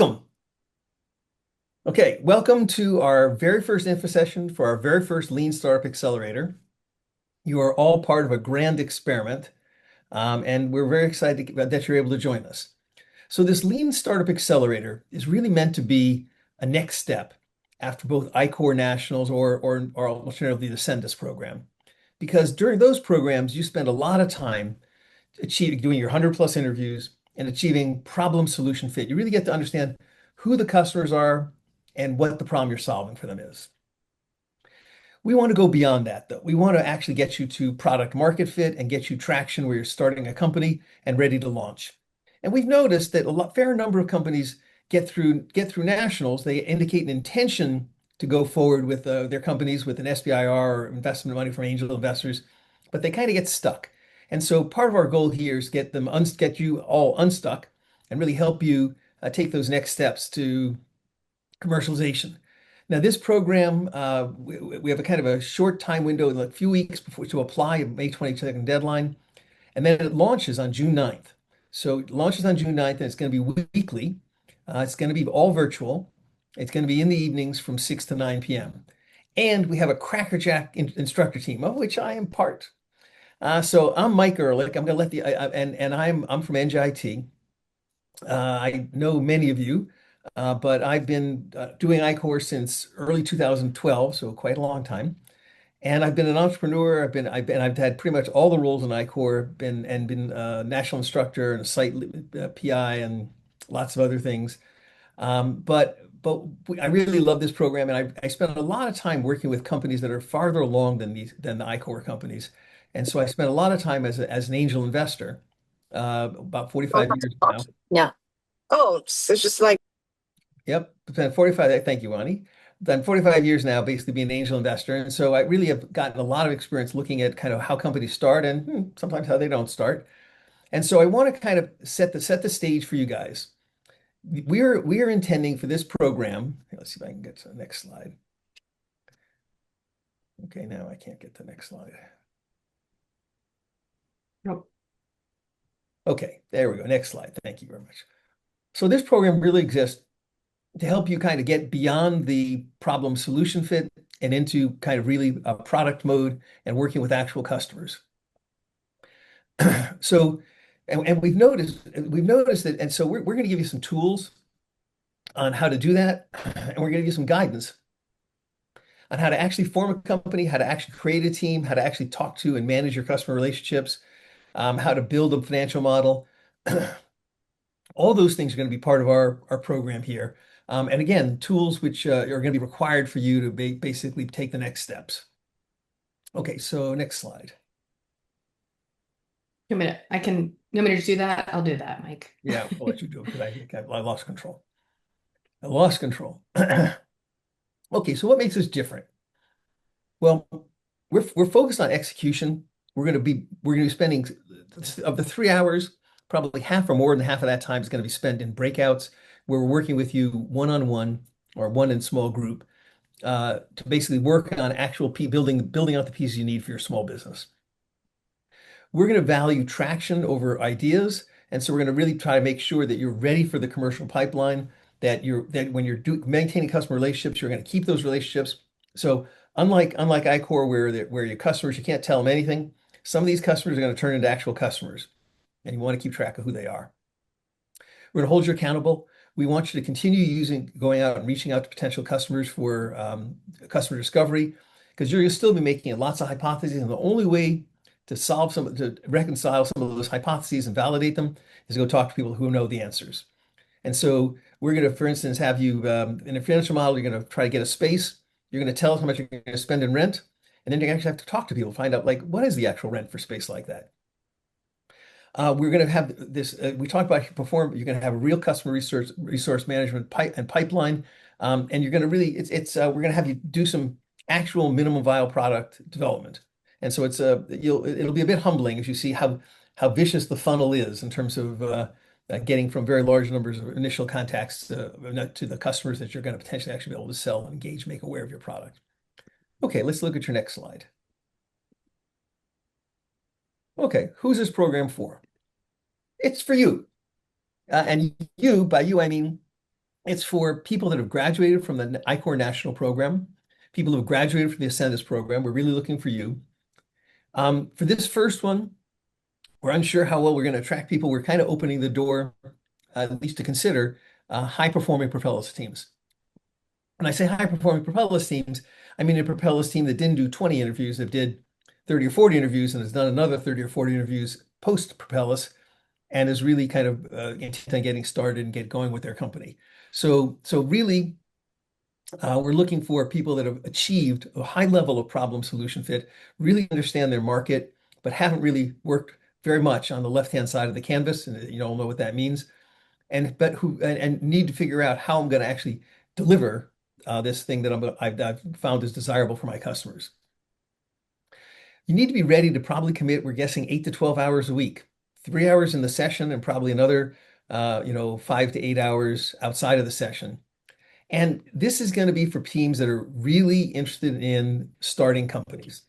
Welcome. Okay, welcome to our very first info session for our very first Lean Startup Accelerator. You are all part of a grand experiment, and we're very excited that you're able to join us. So this Lean Startup Accelerator is really meant to be a next step after both I-Corps Nationals or alternatively the Ascendus program. Because during those programs, you spend a lot of time doing your 100 plus interviews and achieving problem solution fit. You really get to understand who the customers are and what the problem you're solving for them is. We want to go beyond that, though. We want to actually get you to product market fit and get you traction where you're starting a company and ready to launch. And we've noticed that fair number of companies get through nationals. They indicate an intention to go forward with their companies with an SBIR or investment money from angel investors, but they kind of get stuck. And so part of our goal here is get you all unstuck and really help you take those next steps to commercialization. Now, this program, we have a kind of a short time window, like a few weeks before to apply, a May 22nd deadline, and then it launches on June 9th. So it launches on June 9th, and it's going to be weekly. It's going to be all virtual. It's going to be in the evenings from 6 to 9 p.m. And we have a crackerjack instructor team, of which I am part. So I'm Mike Ehrlich. I'm going to let and I'm from NJIT. I know many of you, but I've been doing I-Corps since early 2012, so quite a long time. And I've been an entrepreneur. I've had pretty much all the roles in I-Corps, been a national instructor and a site PI and lots of other things. But I really love this program, and I spent a lot of time working with companies that are farther along than the I-Corps companies. And so I spent a lot of time as an angel investor, about Oh, 45 that's years now. awesome. Yeah. Oh, it's just like, Yep, spent 45. Thank you, Ronnie. Done 45 years now, basically being an angel investor, and so I really have gotten a lot of experience looking at kind of how companies start and sometimes how they don't start. And so I want to kind of set the stage for you guys. We are intending for this program. Let's see if I can get to the next slide. Okay, now I can't get to the next slide. nope. Okay, there we go. Next slide. Thank you very much. So this program really exists to help you kind of get beyond the problem solution fit and into kind of really a product mode and working with actual customers. So, and we've noticed that, and so we're going to give you some tools on how to do that, and we're going to give you some guidance on how to actually form a company, how to actually create a team, how to actually talk to and manage your customer relationships, how to build a financial model. All those things are going to be part of our program here. And again, tools which are going to be required for you to basically take the next steps. Okay, so next slide. You want me to just do that? I'll do that, Mike. Yeah, I'll let you do it because I lost control. I lost control. Okay, so what makes us different? Well, we're focused on execution. We're going to be spending of the 3 hours, probably half or more than half of that time is going to be spent in breakouts where we're working with you one-on-one or one in small group to basically work on actual building out the pieces you need for your small business. We're going to value traction over ideas, and so we're going to really try to make sure that you're ready for the commercial pipeline. That when you're maintaining customer relationships, you're going to keep those relationships. So unlike I-Corps, where your customers you can't tell them anything, some of these customers are going to turn into actual customers, and you want to keep track of who they are. We're going to hold you accountable. We want you to continue going out and reaching out to potential customers for customer discovery, because you're going to still be making lots of hypotheses, and the only way to reconcile some of those hypotheses and validate them is to go talk to people who know the answers. And so we're going to, for instance, have you in a financial model, you're going to try to get a space. You're going to tell us how much you're going to spend in rent, and then you actually have to talk to people, find out like what is the actual rent for space like that. We're going to have this. We talked about You're going to have a real customer resource management pipeline, and you're going to really. We're going to have you do some actual minimum viable product development, and so it'll be a bit humbling as you see how vicious the funnel is in terms of getting from very large numbers of initial contacts to the customers that you're going to potentially actually be able to sell, engage, make aware of your product. Okay, let's look at your next slide. Okay, who's this program for? It's for you. And by you, I mean It's for people that have graduated from the I-Corps National Program, people who have graduated from the Ascendus program. We're really looking for you. For this first one, we're unsure how well we're going to attract people. We're kind of opening the door, at least to consider high-performing Propelus teams. When I say high-performing Propelus teams, I mean a Propelus team that didn't do 20 interviews, that did 30 or 40 interviews and has done another 30 or 40 interviews post-Propelus and is really kind of intent on getting started and get going with their company. So really, we're looking for people that have achieved a high level of problem solution fit, really understand their market, but haven't really worked very much on the left-hand side of the canvas, and you all know what that means, but who and need to figure out how I'm going to actually deliver this thing that I've found is desirable for my customers. You need to be ready to probably commit, we're guessing 8 to 12 hours a week, 3 hours in the session and probably another 5 to 8 hours outside of the session. And this is going to be for teams that are really interested in starting companies.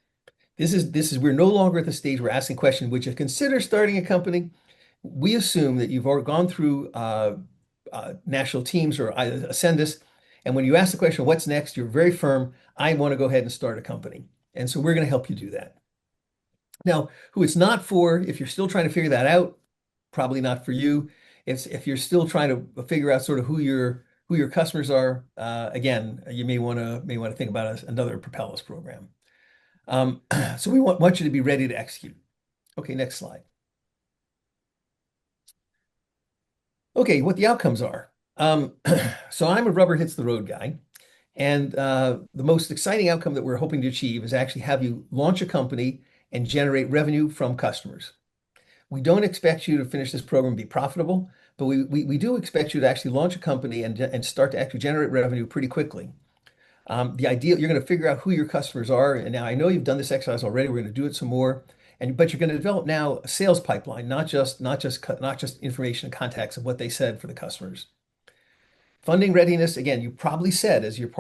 We're no longer at the stage we're asking questions, would you consider starting a company? We assume that you've already gone through national teams or Ascendus. And when you ask the question, what's next? You're very firm. I want to go ahead and start a company. And so we're going to help you do that. Now, who it's not for, if you're still trying to figure that out, probably not for you. If you're still trying to figure out sort of who your customers are, again, you may want to think about another Propelus program. So we want you to be ready to execute. Okay, next slide. Okay, what the outcomes are. So I'm a rubber hits the road guy. And the most exciting outcome that we're hoping to achieve is actually have you launch a company and generate revenue from customers. We don't expect you to finish this program and be profitable, but we do expect you to actually launch a company and start to actually generate revenue pretty quickly. The ideal, you're going to figure out who your customers are. And now I know you've done this exercise already. We're going to do it some more. But you're going to develop now a sales pipeline, not just information and contacts of what they said for the customers. Funding readiness, again, you probably said as you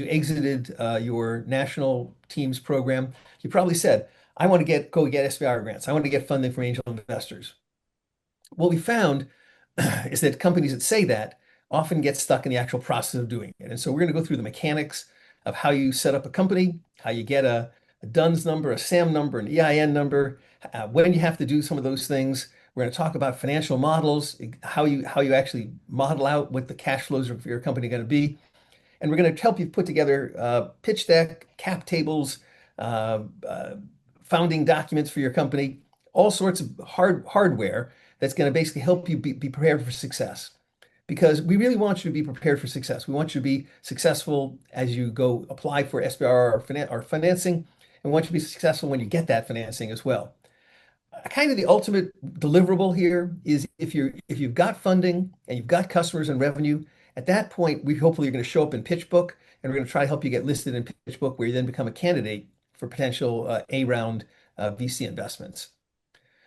exited your national teams program, you probably said, I want to go get SBIR grants. I want to get funding from angel investors. What we found is that companies that say that often get stuck in the actual process of doing it. And so we're going to go through the mechanics of how you set up a company, how you get a DUNS number, a SAM number, an EIN number, when you have to do some of those things. We're going to talk about financial models, how you actually model out what the cash flows of your company are going to be. And we're going to help you put together pitch deck, cap tables, founding documents for your company, all sorts of hardware that's going to basically help you be prepared for success. Because we really want you to be prepared for success. We want you to be successful as you go apply for SBIR or financing, and we want you to be successful when you get that financing as well. Kind of the ultimate deliverable here is if you've got funding and you've got customers and revenue, at that point, we hopefully are going to show up in PitchBook, and we're going to try to help you get listed in PitchBook, where you then become a candidate for potential A-round VC investments.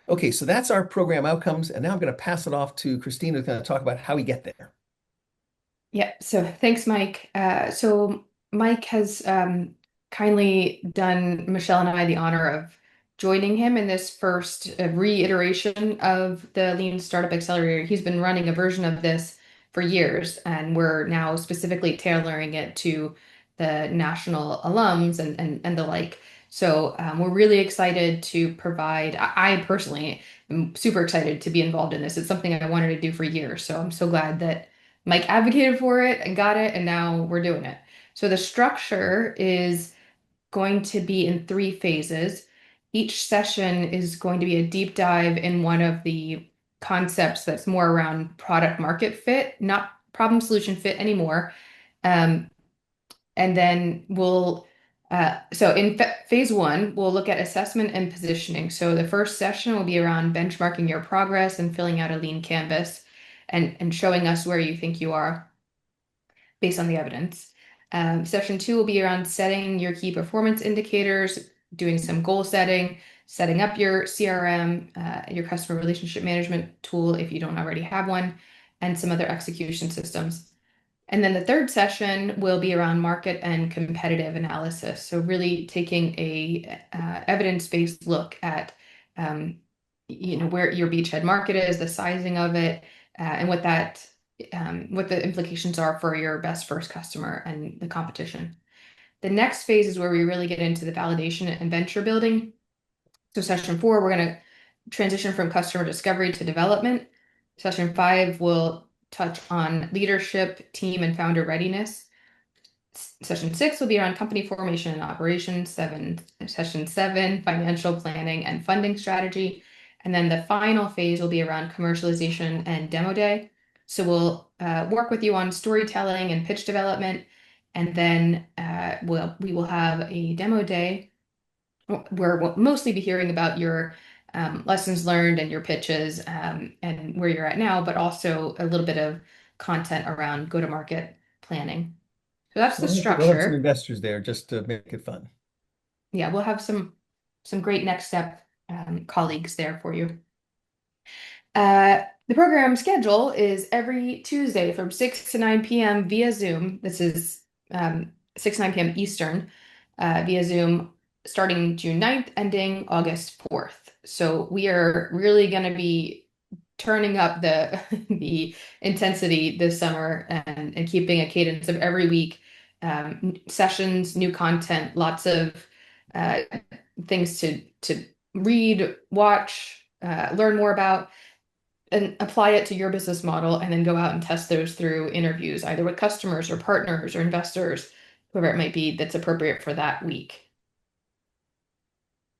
Okay, so that's our program outcomes, and now I'm going to pass it off to Christina, who's going to talk about how we get there. Yeah, so thanks, Mike. So Mike has kindly done Michelle and I the honor of joining him in this first reiteration of the Lean Startup Accelerator. He's been running a version of this for years, and we're now specifically tailoring it to the national alums and the like. So we're really excited to provide, I personally am super excited to be involved in this. It's something I wanted to do for years. So I'm so glad that Mike advocated for it and got it, and now we're doing it. So the structure is going to be in 3 phases. Each session is going to be a deep dive in one of the concepts that's more around product market fit, not problem solution fit anymore. And then so in phase 1, we'll look at assessment and positioning. So the first session will be around benchmarking your progress and filling out a lean canvas and showing us where you think you are based on the evidence. Session 2 will be around setting your key performance indicators, doing some goal setting, setting up your CRM, your customer relationship management tool if you don't already have one, and some other execution systems. And then the third session will be around market and competitive analysis. So really taking a evidence-based look at where your beachhead market is, the sizing of it, and what that what the implications are for your best first customer and the competition. The next phase is where we really get into the validation and venture building. So session 4, we're going to transition from customer discovery to development. Session 5 will touch on leadership, team, and founder readiness. Session 6 will be around company formation and operations. Session 7, financial planning and funding strategy. And then the final phase will be around commercialization and demo day. So we'll work with you on storytelling and pitch development. And then we will have a demo day where we'll mostly be hearing about your lessons learned and your pitches and where you're at now, but also a little bit of content around go-to-market planning. So that's the We'll have some structure. investors there just to make it fun. Yeah, we'll have some great next step colleagues there for you. The program schedule is every Tuesday from 6 to 9 p.m. via Zoom. This is 6 to 9 p.m. Eastern via Zoom, starting June 9th, ending August 4th. So we are really going to be turning up the the intensity this summer and keeping a cadence of every week, sessions, new content, lots of uh, things to read, watch, learn more about, and apply it to your business model, and then go out and test those through interviews, either with customers or partners or investors, whoever it might be that's appropriate for that week.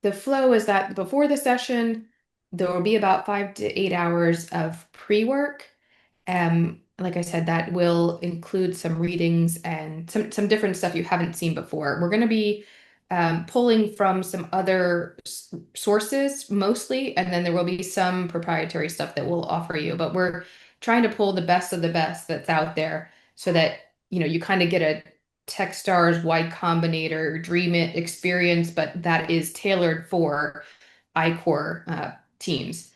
The flow is that before the session, there will be about 5 to 8 hours of pre-work. Like I said, that will include some readings and some different stuff you haven't seen before. We're going to be pulling from some other sources mostly, and then there will be some proprietary stuff that we'll offer you. But we're trying to pull the best of the best that's out there so that you kind of get a Techstars, Y Combinator, Dream It experience, but that is tailored for I-Corps teams.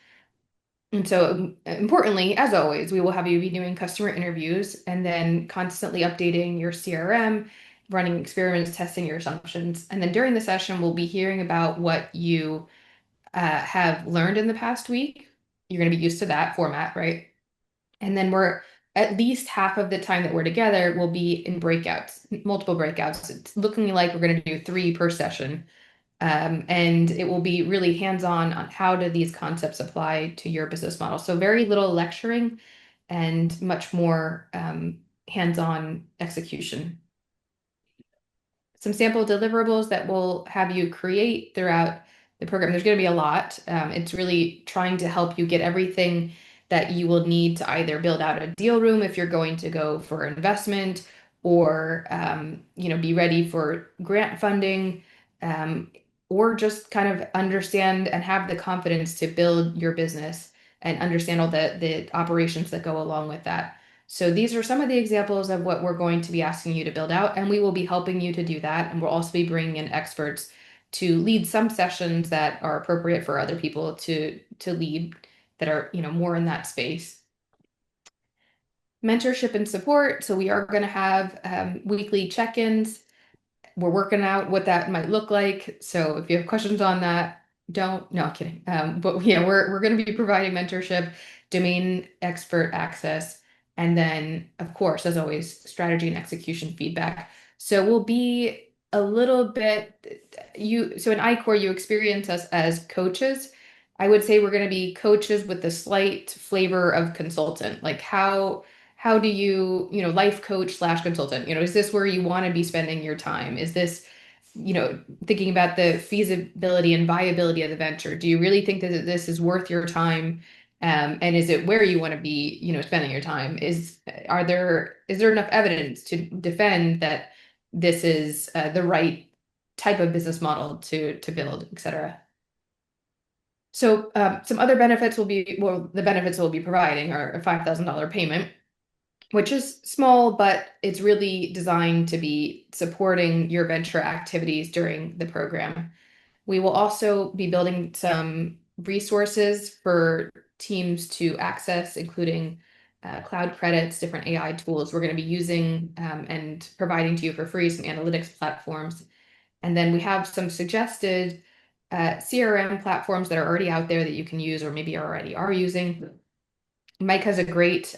And so, importantly, as always, we will have you be doing customer interviews and then constantly updating your CRM, running experiments, testing your assumptions. And then during the session, we'll be hearing about what you have learned in the past week. You're going to be used to that format, right? And then we're at least half of the time that we're together will be in breakouts, multiple breakouts. It's looking like we're going to do 3 per session. And it will be really hands-on on how do these concepts apply to your business model. So very little lecturing and much more hands-on execution. Some sample deliverables that we'll have you create throughout the program. There's going to be a lot. It's really trying to help you get everything that you will need to either build out a deal room if you're going to go for investment, or be ready for grant funding, or just kind of understand and have the confidence to build your business and understand all the operations that go along with that. So these are some of the examples of what we're going to be asking you to build out, and we will be helping you to do that. And we'll also be bringing in experts to lead some sessions that are appropriate for other people to lead that are, more in that space. Mentorship and support. So we are going to have weekly check-ins. We're working out what that might look like. So if you have questions on that, no, I'm kidding. But yeah, we're going to be providing mentorship, domain expert access, and then, of course, as always, strategy and execution feedback. So we'll be a little bit so in I-Corps, you experience us as coaches. I would say we're going to be coaches with a slight flavor of consultant. Like how do you, life coach slash consultant, is this where you want to be spending your time? Is this, thinking about the feasibility and viability of the venture? Do you really think that this is worth your time? And is it where you want to be, spending your time? Is there enough evidence to defend that this is the right type of business model to build, et cetera? So some other benefits the benefits we'll be providing are a $5,000 payment, which is small, but it's really designed to be supporting your venture activities during the program. We will also be building some resources for teams to access, including cloud credits, different AI tools we're going to be using and providing to you for free, some analytics platforms. And then we have some suggested CRM platforms that are already out there that you can use or maybe already are using. Mike has a great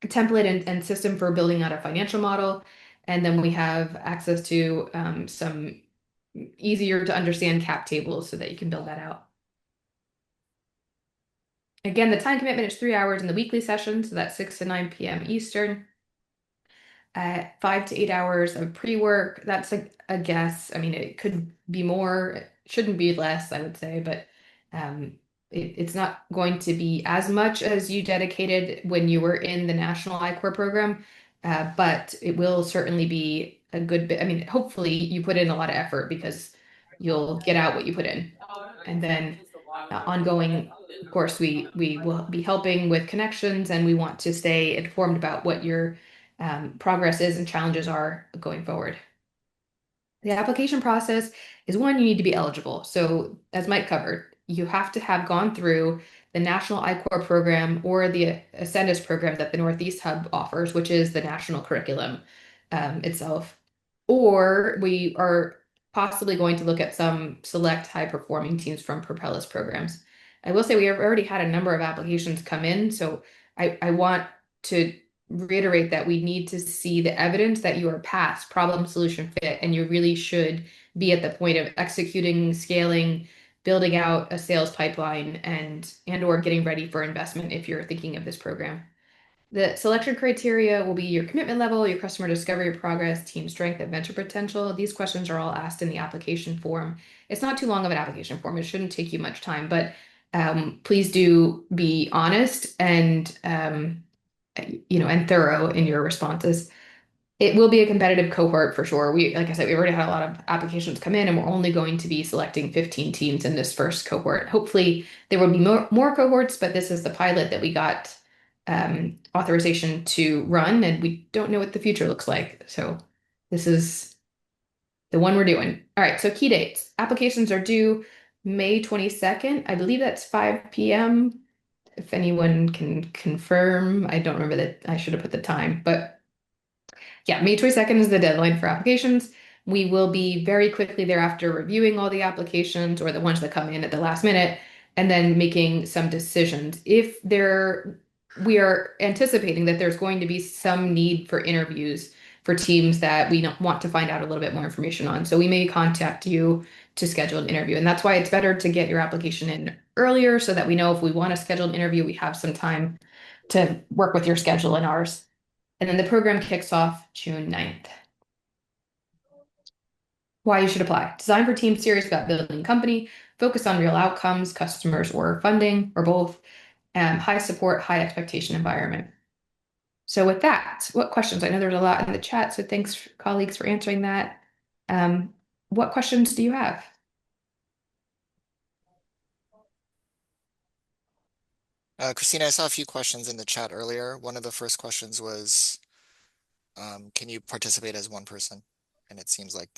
template and system for building out a financial model. And then we have access to some easier to understand cap tables so that you can build that out. Again, the time commitment is 3 hours in the weekly session, so that's 6 to 9 p.m. Eastern. 5 to 8 hours of pre-work. That's a guess. I mean, it could be more, it shouldn't be less, I would say, but it's not going to be as much as you dedicated when you were in the National I-Corps program, but it will certainly be a good bit. I mean, hopefully you put in a lot of effort because you'll get out what you put in. And then ongoing, of course, we will be helping with connections, and we want to stay informed about what your progress is and challenges are going forward. The application process is one, you need to be eligible. So as Mike covered, you have to have gone through the National I-Corps program or the Ascendus program that the Northeast Hub offers, which is the national curriculum itself. Or we are possibly going to look at some select high performing teams from Propelus programs. I will say we have already had a number of applications come in, so I want to reiterate that we need to see the evidence that you are past problem solution fit, and you really should be at the point of executing, scaling, building out a sales pipeline, and or getting ready for investment if you're thinking of this program. The selection criteria will be your commitment level, your customer discovery progress, team strength, and venture potential. These questions are all asked in the application form. It's not too long of an application form. It shouldn't take you much time, but please do be honest and and thorough in your responses. It will be a competitive cohort for sure. Like I said, we already had a lot of applications come in, and we're only going to be selecting 15 teams in this first cohort. Hopefully, there will be more cohorts, but this is the pilot that we got authorization to run, and we don't know what the future looks like. So this is the one we're doing. All right, so key dates. Applications are due May 22nd. I believe that's 5 p.m. If anyone can confirm, I don't remember that I should have put the time, but yeah, May 22nd is the deadline for applications. We will be very quickly thereafter reviewing all the applications or the ones that come in at the last minute and then making some decisions. We are anticipating that there's going to be some need for interviews for teams that we don't want to find out a little bit more information on. So we may contact you to schedule an interview. And that's why it's better to get your application in earlier so that we know if we want to schedule an interview, we have some time to work with your schedule and ours. And then the program kicks off June 9th. Why you should apply. Designed for teams serious about building a company, focus on real outcomes, customers, or funding, or both, high support, high expectation environment. So with that, what questions? I know there's a lot in the chat, so thanks, colleagues, for answering that. What questions do you have? Christina, I saw a few questions in the chat earlier. One of the first questions was, can you participate as one person? And it seems like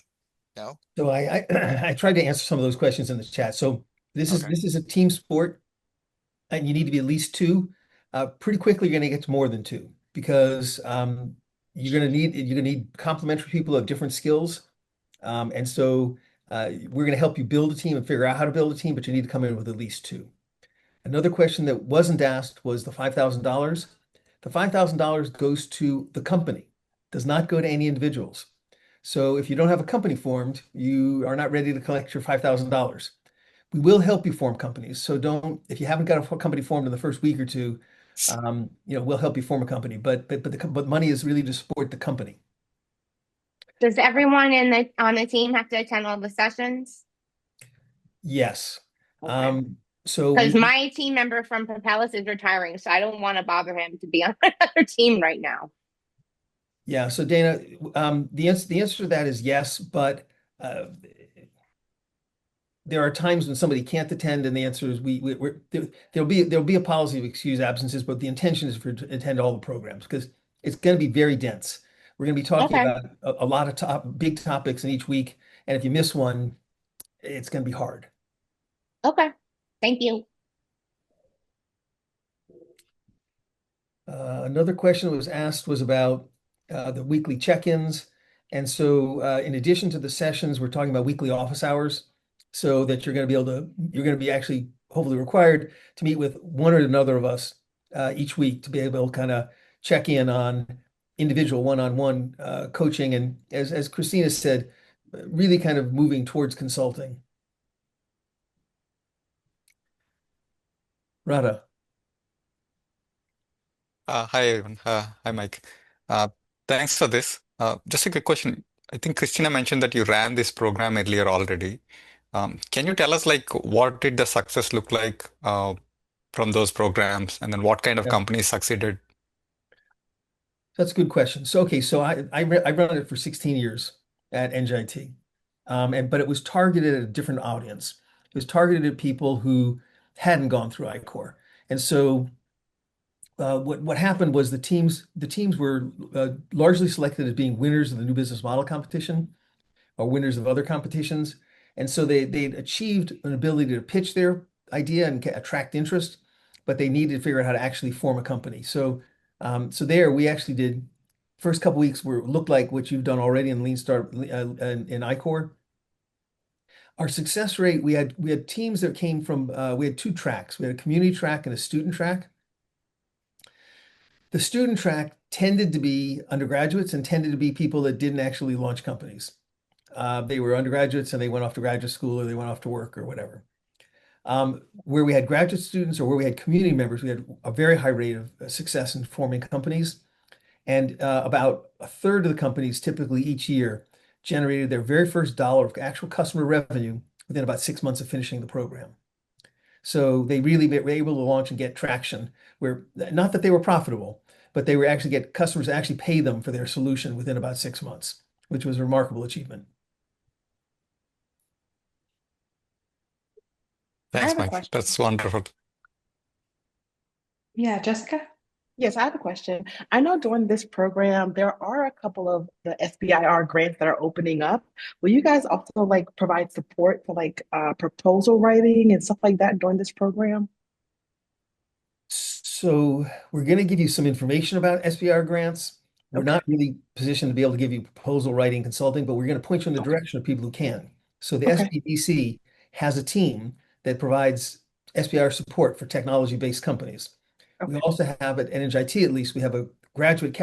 no. So I tried to answer some of those questions in the chat. So this is a team sport, and you need to be at least two. Pretty quickly, you're going to get to more than two because you're going to need complementary people of different skills, and so we're going to help you build a team and figure out how to build a team, but you need to come in with at least two. Another question that wasn't asked was the $5,000. The $5,000 goes to the company, does not go to any individuals. So if you don't have a company formed, you are not ready to collect your $5,000. We will help you form companies. So if you haven't got a company formed in the first week or two, we'll help you form a company. But money is really to support the company. Does everyone on the team have to attend all the sessions? Yes. Okay. So because my team member from Propelus is retiring, so I don't want to bother him to be on another team right now. Yeah. So Dana, the answer to that is yes, but there are times when somebody can't attend, and the answer is there'll be a policy of excused absences, but the intention is to attend all the programs because it's going to be very dense. We're going to be talking about a lot of big topics in each week, and if you miss one, it's going to be hard. Okay, thank you. Another question that was asked was about the weekly check-ins, and so in addition to the sessions, we're talking about weekly office hours, so that you're going to be actually hopefully required to meet with one or another of us each week to be able to kind of check in on individual one-on-one coaching, and as Christina said, really kind of moving towards consulting. Radha. Hi, everyone. Hi, Mike. Uh, Thanks for this. Just a quick question. I think Christina mentioned that you ran this program earlier already. Can you tell us, like, what did the success look like from those programs, and then what kind of Yeah, companies succeeded? that's a good question. So okay, so I run it for 16 years at NJIT, but it was targeted at a different audience. It was targeted at people who hadn't gone through I-Corps, and so what happened was the teams were largely selected as being winners of the new business model competition or winners of other competitions. And so they'd achieved an ability to pitch their idea and attract interest, but they needed to figure out how to actually form a company. So there we actually did first couple weeks were looked like what you've done already in Lean Startup in I-Corps. Our success rate, we had teams that came from we had two tracks. We had a community track and a student track. The student track tended to be undergraduates and tended to be people that didn't actually launch companies. They were undergraduates and they went off to graduate school or they went off to work or whatever. Where we had graduate students or where we had community members, we had a very high rate of success in forming companies. And about a third of the companies typically each year generated their very first dollar of actual customer revenue within about 6 months of finishing the program. So they really were able to launch and get traction where not that they were profitable, but they were actually get customers to actually pay them for their solution within about 6 months, which was a remarkable achievement. I Thanks, have a Mike. question. That's wonderful. Yeah, Jessica? Yes, I have a question. I know during this program, there are a couple of the SBIR grants that are opening up. Will you guys also like provide support for like proposal writing and stuff like that during this program? So we're going to give you some information about SBR grants. We're Okay. not really positioned to be able to give you proposal writing consulting, but we're going to point you in the Okay. direction of people who can. So the Okay. SBDC has a team that provides SBR support for technology-based companies. We Okay. also have at NHIT, at least, we have a graduate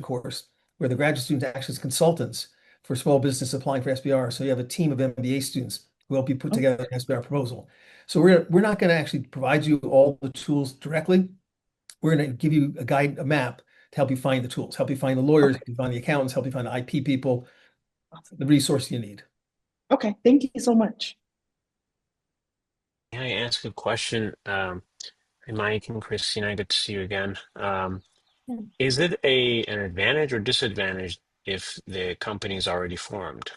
course where the graduate students act as consultants for small business applying for SBR. So you have a team of MBA students who help you put Oh, together an SBR proposal. So we're not going to actually provide you all the tools directly. We're going to give you a map to help you find the tools, help you find the lawyers, okay. help you find the accountants, help you find the IP people, Awesome. the resource you need. Okay. Thank you so much. Can I ask a question? Hey, Mike and Christina, good to see you again. Is it an advantage or disadvantage if the company is already formed?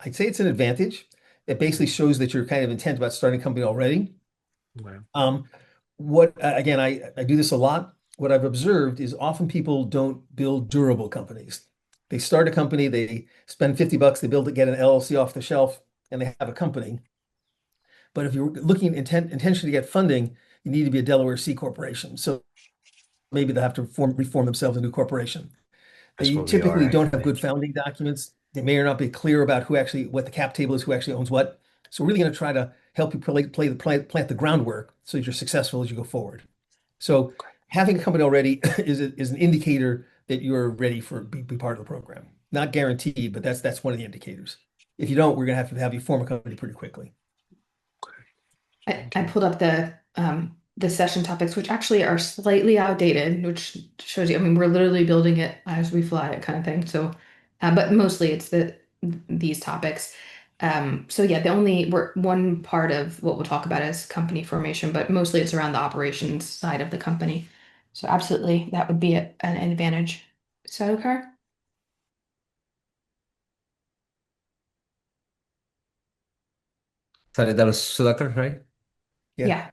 I'd say it's an advantage. It basically shows that you're kind of intent about starting a company already. Okay. Um, again, I do this a lot. What I've observed is often people don't build durable companies. They start a company, they spend $50, they build it, get an LLC off the shelf, and they have a company. But if you're looking intentionally to get funding, you need to be a Delaware C corporation. So maybe they have to reform themselves a new corporation. That's They what we are typically don't have actually. good founding documents. They may or not be clear about what the cap table is, who actually owns what. So we're really going to try to help you plant the groundwork so that you're successful as you go forward. So Okay. having a company already is an indicator that you're ready for be part of the program. Not guaranteed, but that's one of the indicators. If you don't, we're going to have you form a company pretty quickly. Okay. I Thank you. pulled up the session topics, which actually are slightly outdated, which shows you, I mean, we're literally building it as we fly it kind of thing. So, but mostly it's these topics. So yeah, one part of what we'll talk about is company formation, but mostly it's around the operations side of the company. So absolutely, that would be an advantage. Sadokar? Sorry, that was Sudhakar, right? Yeah.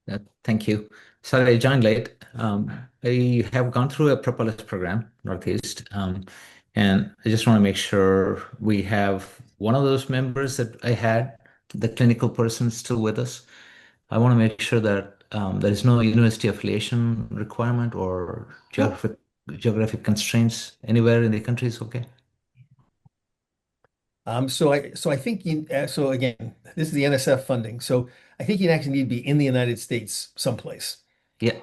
Yeah. Thank you. Sorry, I joined late. I have gone through a Propelus program, Northeast, and I just want to make sure we have one of those members that I had, the clinical person, still with us. I want to make sure that there is no university affiliation requirement or No. geographic constraints anywhere in the country is okay. So I think so again, this is the NSF funding. So I think you actually need to be in the United States someplace. Yeah,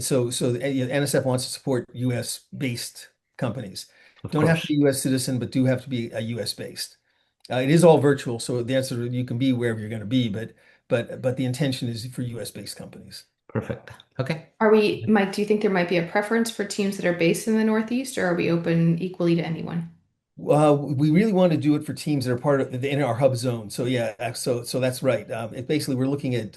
So NSF wants to support U.S. based companies. of Don't have to course. be U.S. citizen, but do have to be a U.S. based. It is all virtual, so the answer is you can be wherever you're going to be, but the intention is for U.S. based companies. Perfect. Okay. Mike, do you think there might be a preference for teams that are based in the Northeast, or are we open equally to anyone? We really want to do it for teams that are part of in our hub zone. So yeah, so that's right. It basically we're looking at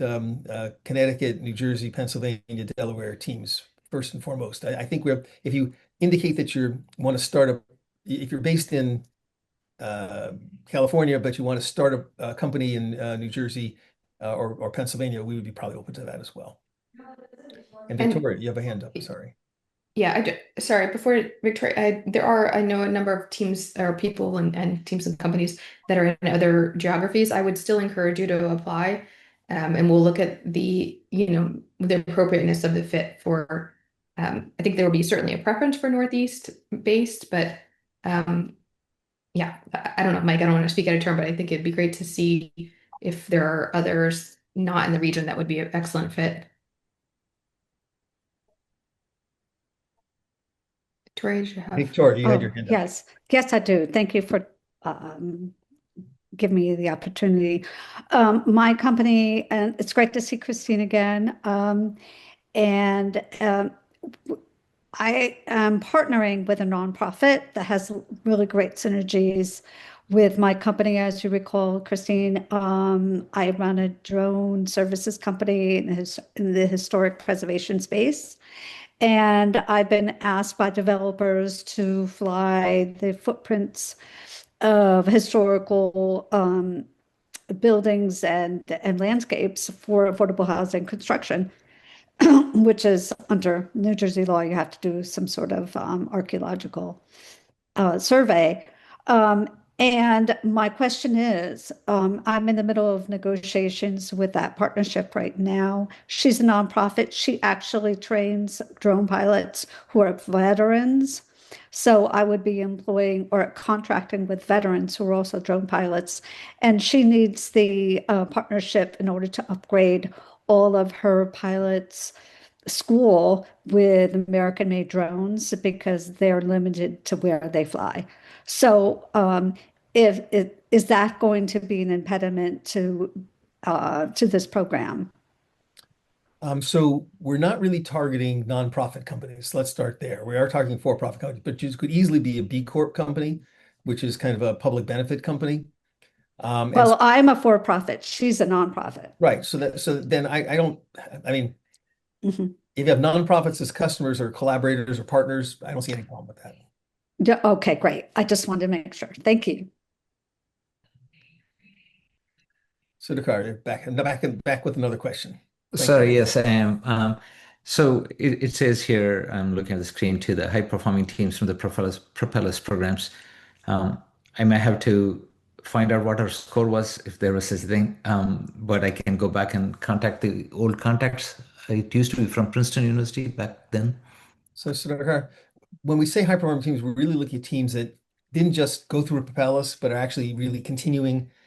Connecticut, New Jersey, Pennsylvania, Delaware teams first and foremost. I think if you indicate that you want to start if you're based in uh, California, but you want to start a company in New Jersey or Pennsylvania, we would be probably open to that as well. And And Victoria, you have a hand up. Sorry. yeah, sorry, before Victoria, I know a number of teams or people and teams and companies that are in other geographies. I would still encourage you to apply, and we'll look at the appropriateness of the fit for, I think there will be certainly a preference for Northeast based, but yeah, I don't know, Mike, I don't want to speak out of turn, but I think it'd be great to see if there are others not in the region that would be an excellent fit. Victoria, you have. Victoria, you had Oh, your hand up. yes. Yes, I do. Thank you for um, giving me the opportunity. My company, and it's great to see Christine again. And I am partnering with a nonprofit that has really great synergies with my company. As you recall, Christine, I run a drone services company in the historic preservation space. And I've been asked by developers to fly the footprints of historical buildings and landscapes for affordable housing construction, which is under New Jersey law. You have to do some sort of archaeological survey. Um, and my question is, I'm in the middle of negotiations with that partnership right now. She's a nonprofit. She actually trains drone pilots who are veterans. So I would be employing or contracting with veterans who are also drone pilots. And she needs the partnership in order to upgrade all of her pilots' school with American-made drones because they're limited to where they fly. So, if is that going to be an impediment to this program? So we're not really targeting nonprofit companies. Let's start there. We are targeting for-profit companies, but you could easily be a B Corp company, which is kind of a public benefit company. And so, Well, I'm a for-profit. She's a nonprofit. right. So then I don't, I mean, Mhm. if you have nonprofits as customers or collaborators or partners, I don't see any problem with that. Yeah, okay, great. I just wanted to make sure. Thank you. So Dakar, back with another question. Thank you. Sorry, yes, I am. So it says here, I'm looking at the screen to the high-performing teams from the Propelus programs. I may have to find out what our score was if there was such a thing, but I can go back and contact the old contacts. It used to be from Princeton University back then. So Dakar, when we say high performing teams, we're really looking at teams that didn't just go through Propelus, but are actually really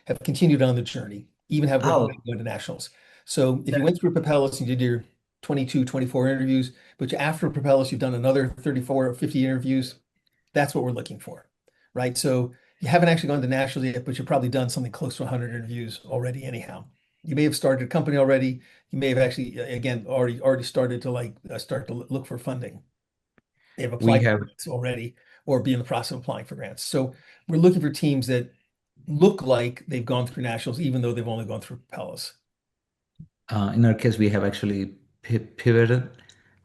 have continued on the journey, even have Oh, going to nationals. So if you that, went through Propelus, you did your 22, 24 interviews, but after Propelus, you've done another 34 or 50 interviews. That's what we're looking for, right? So you haven't actually gone to nationals yet, but you've probably done something close to 100 interviews already anyhow. You may have started a company already. You may have actually, again, already started to start to look for funding. They've we applied for have grants already or be in the process of applying for grants. So we're looking for teams that look like they've gone through nationals, even though they've only gone through Propelus. in our case, we have actually pivoted.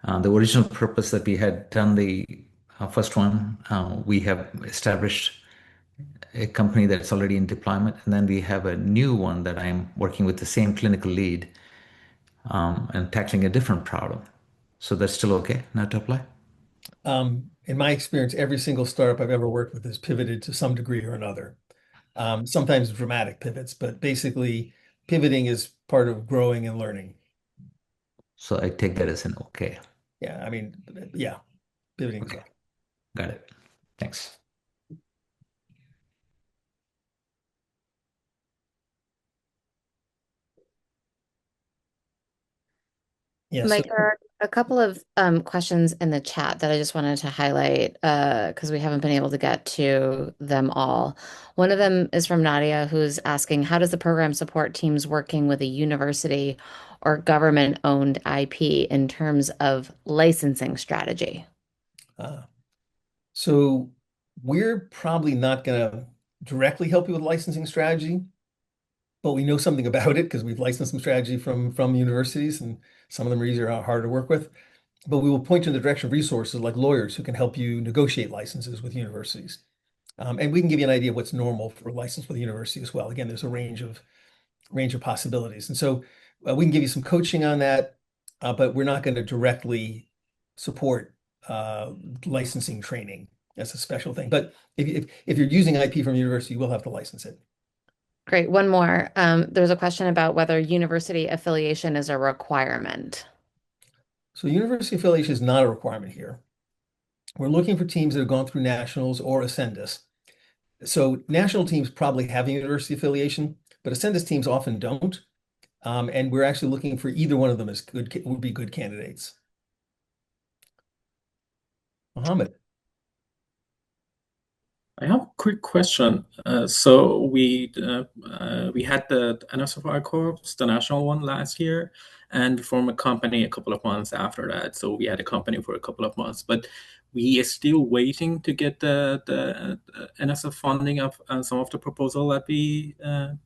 The original purpose that we had done the first one, we have established a company that's already in deployment, and then we have a new one that I'm working with the same clinical lead and tackling a different problem. So that's still okay, not to apply? In my experience, every single startup I've ever worked with has pivoted to some degree or another. Sometimes dramatic pivots, but basically pivoting is part of growing and learning. So I take that as an okay. Yeah, I mean, yeah, pivoting is Okay, okay. got it. Thanks. Yeah, so Like, A couple of questions in the chat that I just wanted to highlight because we haven't been able to get to them all. One of them is from Nadia, who's asking, how does the program support teams working with a university or government-owned IP in terms of licensing strategy? So we're probably not going to directly help you with licensing strategy, but we know something about it because we've licensed some strategy from universities, and some of them are easier or harder to work with. But we will point you in the direction of resources like lawyers who can help you negotiate licenses with universities. And we can give you an idea of what's normal for a license with a university as well. Again, there's a range of possibilities. And so we can give you some coaching on that, but we're not going to directly support licensing training as a special thing. But if you're using IP from a university, you will have to license it. Great. One more. There's a question about whether university affiliation is a requirement. So university affiliation is not a requirement here. We're looking for teams that have gone through nationals or Ascendus. So national teams probably have a university affiliation, but Ascendus teams often don't. And we're actually looking for either one of them as good, would be good candidates. Mohammed. I have a quick question. So we had the NSF I-Corps, the national one last year, and formed a company a couple of months after that. So we had a company for a couple of months, but we are still waiting to get the NSF funding of some of the proposal that we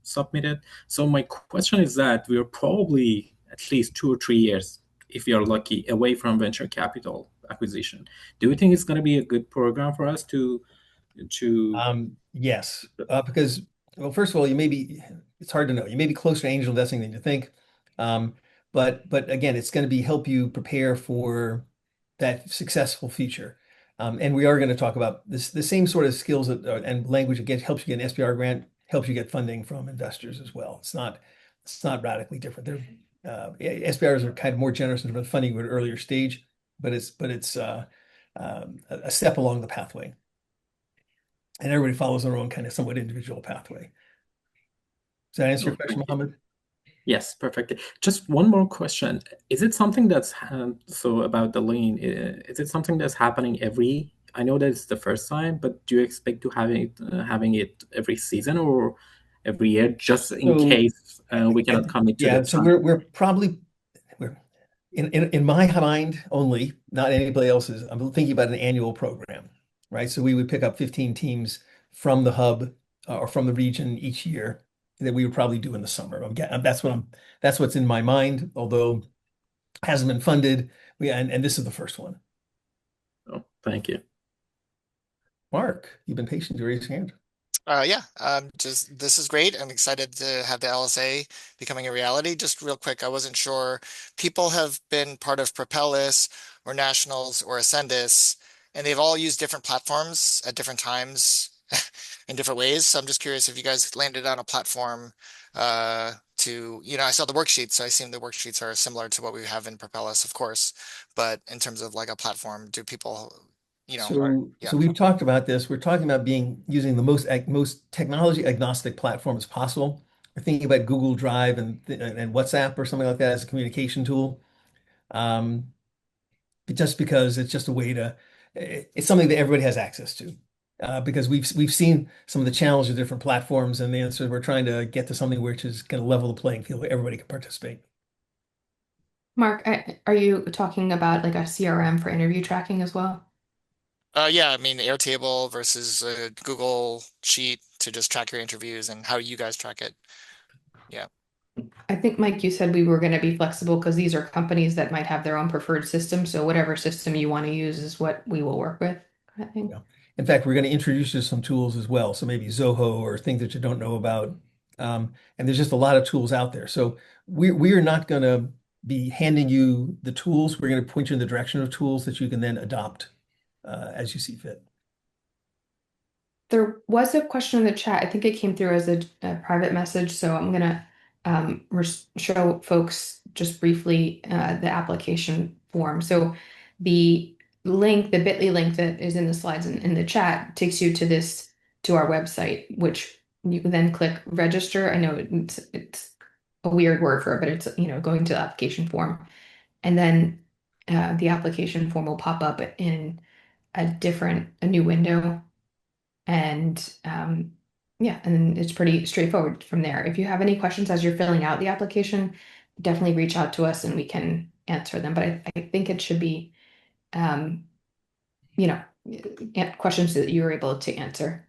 submitted. So my question is that we are probably at least 2 or 3 years, if we are lucky, away from venture capital acquisition. Do you think it's going to be a good program for us to Yes, because, well, first of all, it's hard to know. You may be closer to angel investing than you think. But again, it's going to be help you prepare for that successful future. And we are going to talk about the same sort of skills and language that helps you get an SBR grant, helps you get funding from investors as well. It's not radically different. SBRs are kind of more generous in funding at an earlier stage, but it's a step along the pathway. And everybody follows their own kind of somewhat individual pathway. Does that answer your question, Mohammed? Yes, perfect. Just one more question. Is it something that's so about the lean? Is it something that's happening I know that it's the first time, but do you expect to having it every season or every year, just in case we cannot commit to the so time? we're probably in my mind only, not anybody else's. I'm thinking about an annual program, right? So we would pick up 15 teams from the hub or from the region each year that we would probably do in the summer. That's what's in my mind, although it hasn't been funded. And this is the first one. Oh, thank you. Mark, you've been patient to raise your hand. Yeah, this is great. I'm excited to have the LSA becoming a reality. Just real quick, I wasn't sure. People have been part of Propelus or Nationals or Ascendus, and they've all used different platforms at different times in different ways. So I'm just curious if you guys landed on a platform I saw the worksheets, so I assume the worksheets are similar to what we have in Propelus, of course. But in terms of like a platform, do people So we've talked about this. We're talking about using the most technology agnostic platform as possible. We're thinking about Google Drive and WhatsApp or something like that as a communication tool. Just because it's just a way it's something that everybody has access to. Because we've seen some of the challenges of different platforms, and the answer we're trying to get to something which is going to level the playing field where everybody can participate. Mark, are you talking about like a CRM for interview tracking as well? Yeah, I mean Airtable versus Google Sheet to just track your interviews and how you guys track it. Yeah. I think, Mike, you said we were going to be flexible because these are companies that might have their own preferred system. So whatever system you want to use is what we will work with, I think. Yeah. In fact, we're going to introduce you to some tools as well. So maybe Zoho or things that you don't know about. And there's just a lot of tools out there. So we are not going to be handing you the tools. We're going to point you in the direction of tools that you can then adopt as you see fit. There was a question in the chat. I think it came through as a private message. So I'm going to show folks just briefly the application form. So the link, the bit.ly link that is in the slides in the chat takes you to our website, which you can then click register. I know it's a weird word for it, but it's going to the application form. And then the application form will pop up in a new window. And yeah, and it's pretty straightforward from there. If you have any questions as you're filling out the application, definitely reach out to us and we can answer them. But I think it should be, you know, questions that you were able to answer.